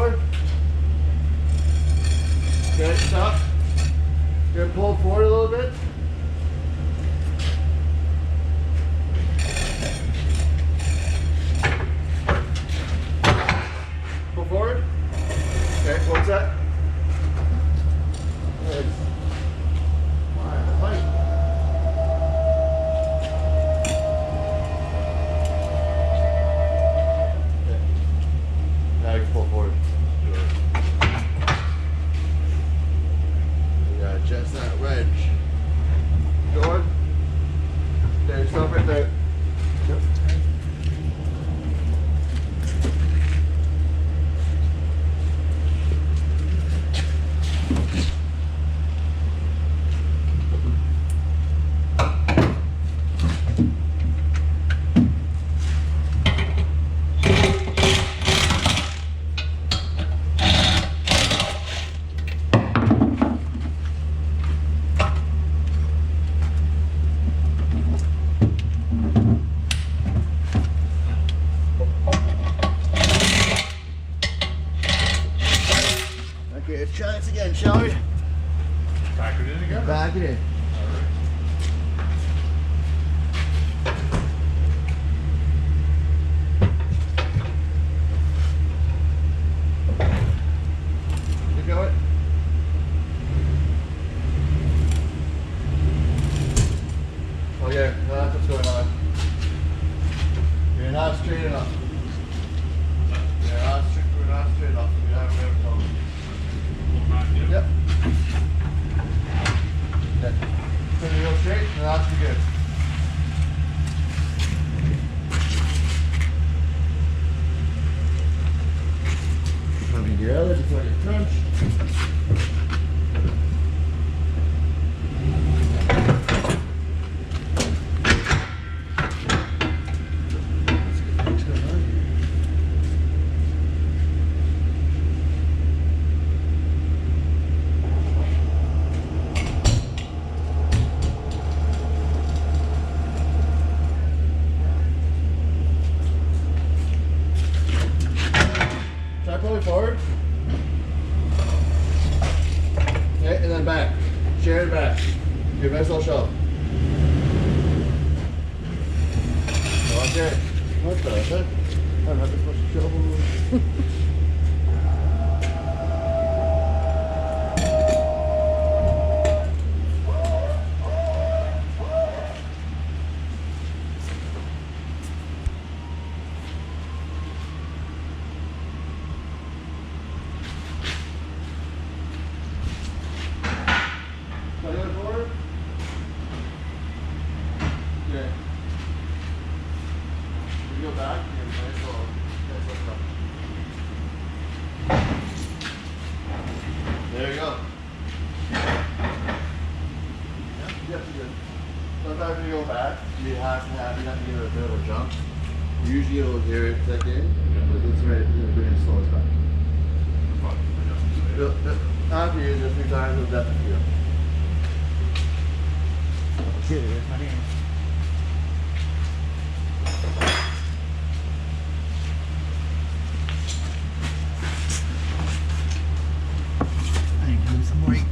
forward. Okay, stop. You're gonna pull forward a little bit. Pull forward. Okay, what's that? Nice. Fight. Okay. Now you can pull forward. Adjust that wedge. Going. Okay, stop right there. Yep. Okay, let's try this again, shall we? Back it in again? Back it in. You go it. Okay, now that's what's going on. You're not straight enough. You're not straight enough. You have to have a Yep. Okay. Turn the wheel straight, and that should be good. Coming your other before you crunch. Try pulling forward. Okay, and then back. Share it back. Give it a nice little shove. Okay. What the heck? I don't have this much trouble. Forward. Okay. You go back. Nice little cut. There you go. Yep, good. Sometimes when you go back, you have to give it a bit of a jump. Usually you'll hear it click in, but this way it's going to slow us back. After you use it a few times, it'll definitely feel. Okay, there's my hand. I need to lose some weight.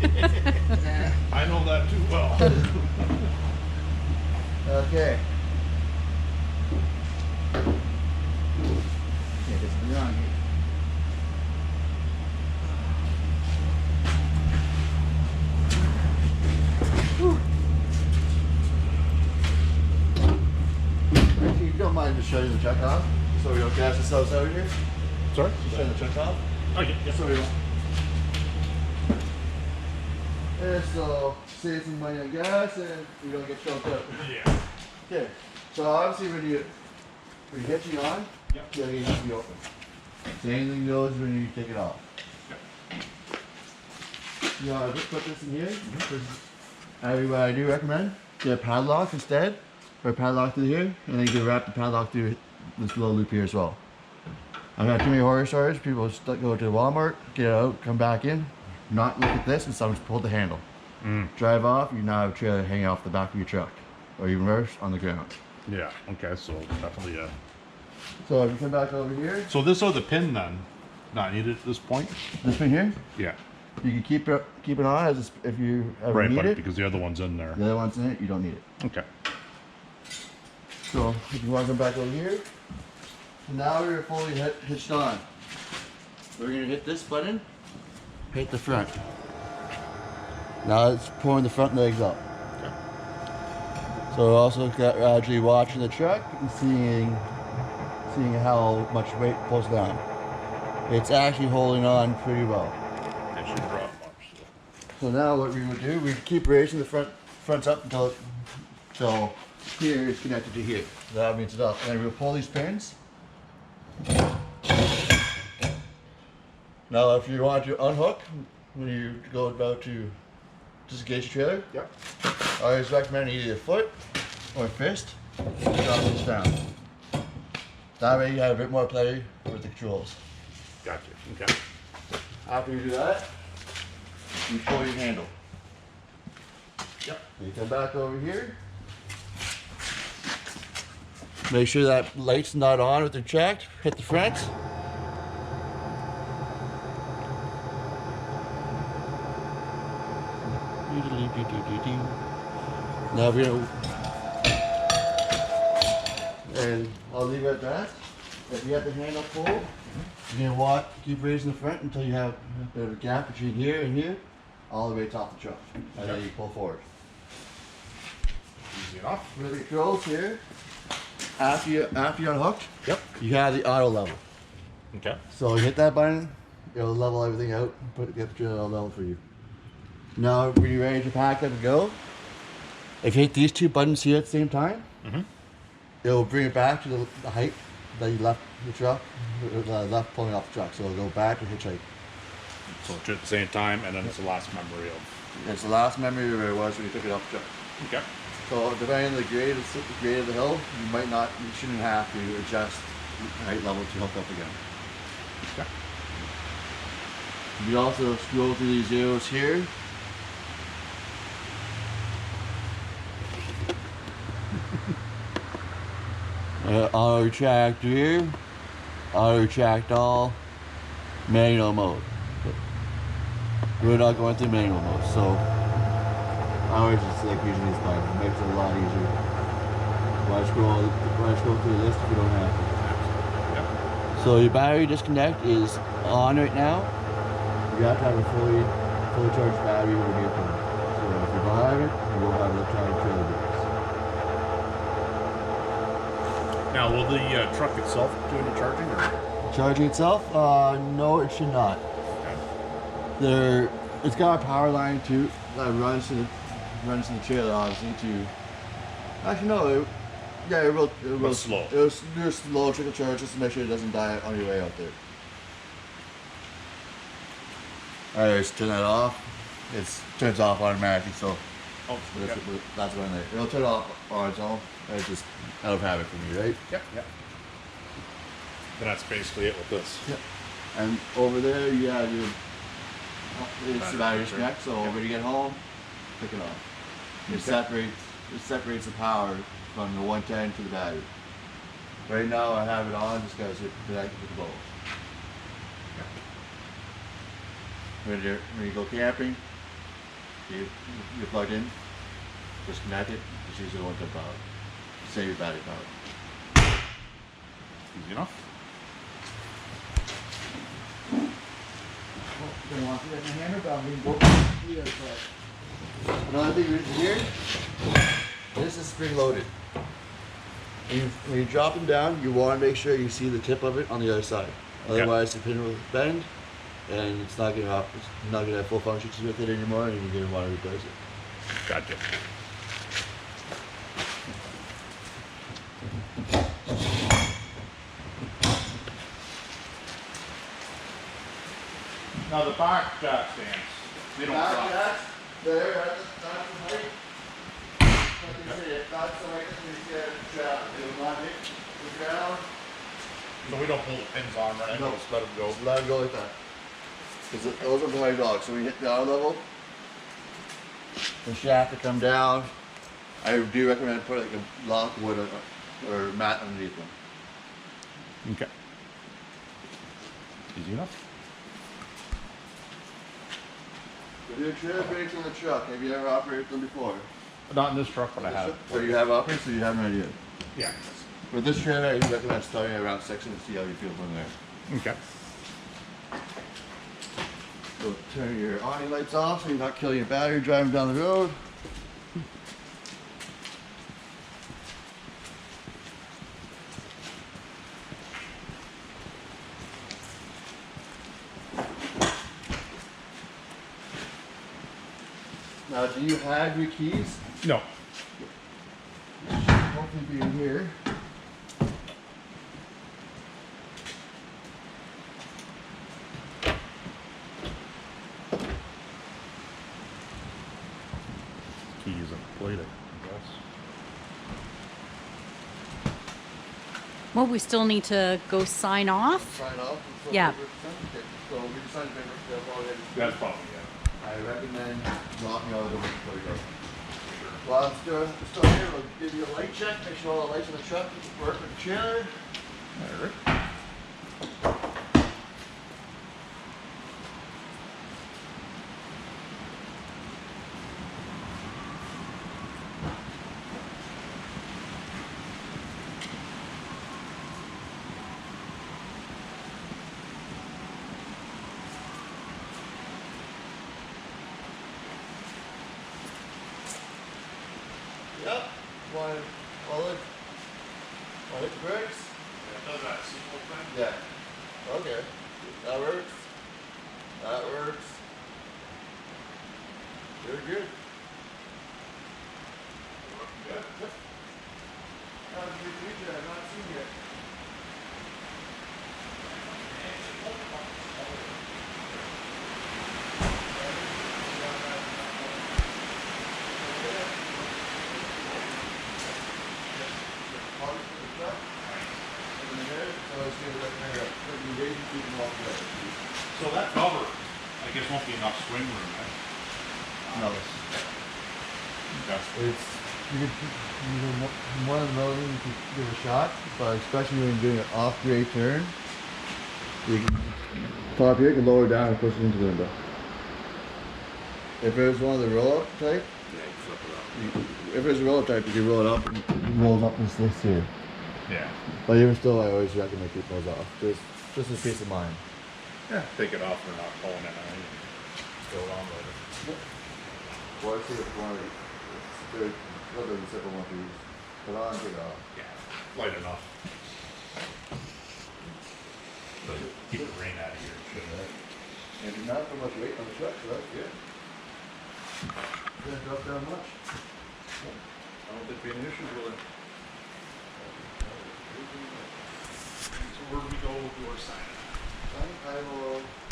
I know that too well. Okay. Yeah, just put it on here. Actually, if you don't mind just shutting the truck off, so we don't gas ourselves out here. Sorry? Just shutting the truck off. Okay, yes. So we don't. This will save some money on gas and we don't get choked out. Yeah. Okay, so obviously when you're hitching on, Yep. yeah, you have to be open. So anything goes when you take it off. You know, I just put this in here. What I do recommend, get a padlock instead, or a padlock through here, and then you can wrap the padlock through this little loop here as well. I've had too many horror stories. People go to Walmart, get out, come back in, not look at this, and someone's pulled the handle. Drive off, you now have a trailer hanging off the back of your truck, or even worse, on the ground. Yeah, okay, so definitely, So if you come back over here, So this other pin then, not needed at this point? this one here, Yeah. you can keep it on as if you ever Right, need but it. because the other one's in there. The other one's in it, you don't need it. Okay. So if you want to come back over here, so now we're fully hitched on. We're gonna hit this button, hit the front. Now it's pulling the front legs up. Okay. So we're also gradually watching the truck and seeing how much weight pulls down. It's actually holding on pretty well. It should drop up. So now what we would do, we'd keep raising the fronts up until here is connected to here. That means it's up. And then we'll pull these pins. Now if you want to unhook, when you go about to disengage your trailer, Yep. I always recommend either foot or fist to drop this down. That way you have a bit more play with the controls. Gotcha. Okay. After you do that, you pull your handle. Yep. You come back over here. Make sure that light's not on with the check. Hit the front. Now we're gonna, and I'll leave it at that. If you have the handle full, you're gonna walk, keep raising the front until you have a bit of a gap between here and here, all the way top the truck, and then you pull forward. Easy enough. With the controls here, after you unhooked, Yep. you have the auto level. Okay. So you hit that button, it'll level everything out, get the trailer level for you. Now when you're ready to pack up and go, if you hit these two buttons here at the same time, it'll bring it back to the height that you left the truck, left pulling off the truck. So it'll go back to hitch height. So it's at the same time, and then it's the last memory of. It's the last memory where it was when you took it off the truck. Okay. So depending on the grade of the hill, you shouldn't have to adjust the height level to hook up again. Okay. You also scroll through these zeros here. Auto retract rear, auto retract all, manual mode. We're not going through manual mode, so I always just like using these buttons. It makes it a lot easier. Why scroll through the list if you don't have to? Yep. So your battery disconnect is on right now. You have to have a fully charged battery with a vehicle. So if you don't have it, you will have electronic trailer brakes. Now, will the truck itself do any charging? Or? Charging itself? No, it should not. Okay. It's got a power line too that runs to the trailer, obviously. Actually, no. It will slow. It will do a slow trickle charge just to make sure it doesn't die on your way out there. Alright, let's turn that off. It turns off automatically, so Oh, okay. that's when it'll turn off on its own. It's just out of habit for me, right? Yep. Yep. Then that's basically it with this. Yep. And over there, you have your it's the battery disconnect. So Yep. when you get home, pick it off. It separates the power from the 110 to the battery. Right now, I have it on just because it's connected with the bulb. When you go camping, You plug in, disconnect it, just use it once a power. Save your battery power. Easy enough. Don't want to get in the hammer, but I'm being broken. Another thing here, this is spring loaded. When you drop them down, you want to make sure you see the tip of it on the other side. Otherwise, the pin will bend, and it's not going to have full functions with it anymore, and you're going to want to replace it. Gotcha. Now the back jack stands, they don't Back drop. jacks, there, that's the height. That's the height that you see it drop. It will not hit the ground. So we don't pull the pins on, right? No. Just let them go. Let it go like that. Because those are my dogs. So when you hit down level, the shaft to come down. I do recommend put like a block of wood or mat underneath them. Okay. Easy enough. So do trailer brakes on the truck. Have you ever operated them before? Not in this truck, but I have. So you have operated, so you have an idea. Yeah. With this trailer, I recommend starting at around 6 and see how you feel from there. Okay. So turn your awning lights off so you're not killing your battery driving down the road. Now, do you have your keys? No. Hopefully be in here. Keys and plate, I guess. Well, we still need to go sign off. Sign off. And Yeah. So we decided to make all ready. That's probably I recommend locking all the doors before you go. While I'm still here, we'll give you a light check, make sure all the lights on the truck work with the trailer. it. Alright. Yep. One bricks. Does that simple thing? Yeah. Okay. That works. That works. Very good. Yep. How's your future? I've not seen yet. So that cover, I guess, won't be enough swing room, right? No. Okay. It's more than willing to give a shot, but especially when you're doing an off-grade turn, you can top here, you can lower down and push it into the window. If it was one of the roll-up type, Yeah, you flip it up. if it was a roll-up type, you can roll it up and it rolls up this here. Yeah. But even still, I always recommend keep those off, just for peace of mind. Yeah. Take it off, we're not pulling it out. Still on later. Well, I see the quantity. It's good. Other than simple one to use. Put on, take it off. Yeah. Light enough. Keep the rain out of here, shouldn't it? And you're not put much weight on the truck, so that's good. Didn't drop down much. I don't think there'll be any issues with it. So where do we go with your sign? I will